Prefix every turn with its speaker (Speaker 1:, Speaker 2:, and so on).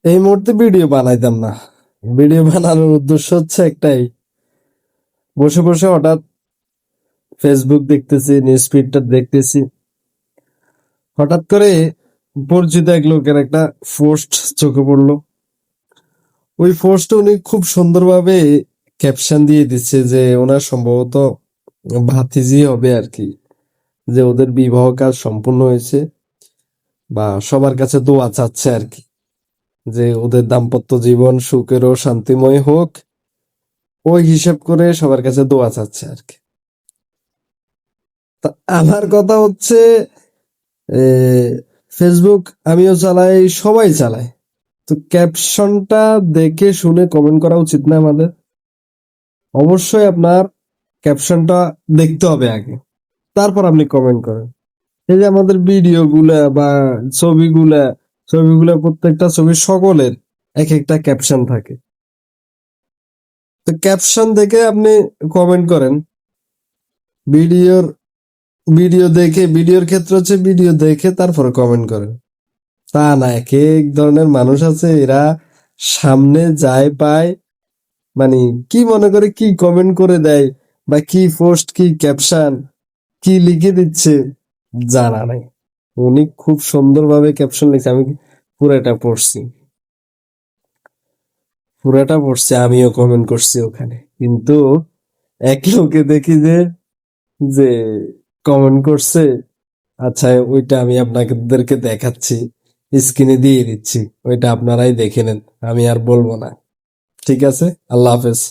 Speaker 1: এই মুহূর্তে ভিডিও বানাইতাম না। ভিডিও বানানোর উদ্দেশ্য হচ্ছে একটাই, বসে বসে হঠাৎ ফেসবুক দেখতেছি, নিউজ ফিডটা দেখতেছি, হঠাৎ করে পরিচিত এক লোকের একটা পোস্ট চোখে পড়লো। ওই পোস্টে উনি খুব সুন্দরভাবে ক্যাপশন দিয়ে দিচ্ছে যে ওনার সম্ভবত ভাতিজি হবে আর কি, যে ওদের বিবাহ কাজ সম্পূর্ণ হয়েছে বা সবার কাছে দোয়া চাচ্ছে আর কি, যে ওদের দাম্পত্য জীবন সুখের ও শান্তিময় হোক। ওই হিসাব করে সবার কাছে দোয়া চাচ্ছে আর কি। তা আমার কথা হচ্ছে, এ, ফেসবুক আমিও চালাই, সবাই চালায়, তো ক্যাপশনটা দেখে শুনে কমেন্ট করা উচিত না আমাদের? অবশ্যই আপনার ক্যাপশনটা দেখতে হবে আগে, তারপর আপনি কমেন্ট করেন। এই যে আমাদের ভিডিও গুলা বা ছবিগুলা ছবিগুলা প্রত্যেকটা ছবির সকলের এক একটা ক্যাপশন থাকে। তো ক্যাপশন দেখে আপনি কমেন্ট করেন। ভিডিওর ভিডিওর ক্ষেত্রে হচ্ছে ভিডিও দেখে তারপরে কমেন্ট করেন। তা না, এক এক ধরনের মানুষ আছে, এরা সামনে যায় পায়, মানে কি মনে করে কি কমেন্ট করে দেয় বা কি পোস্ট কি ক্যাপশন কি লিখে দিচ্ছে জানা নাই। উনি খুব সুন্দরভাবে ক্যাপশন লিখছে, আমি পুরাটা পড়ছি, আমিও কমেন্ট করছি ওখানে, কিন্তু এক লোকে দেখি যে যে কমেন্ট করছে। আচ্ছা, ওইটা আমি আপনাদেরকে দেখাচ্ছি, স্ক্রিনে দিয়ে দিচ্ছি, ওইটা আপনারাই দেখে নেন, আমি আর বলবো না। ঠিক আছে, আল্লাহ হাফেজ।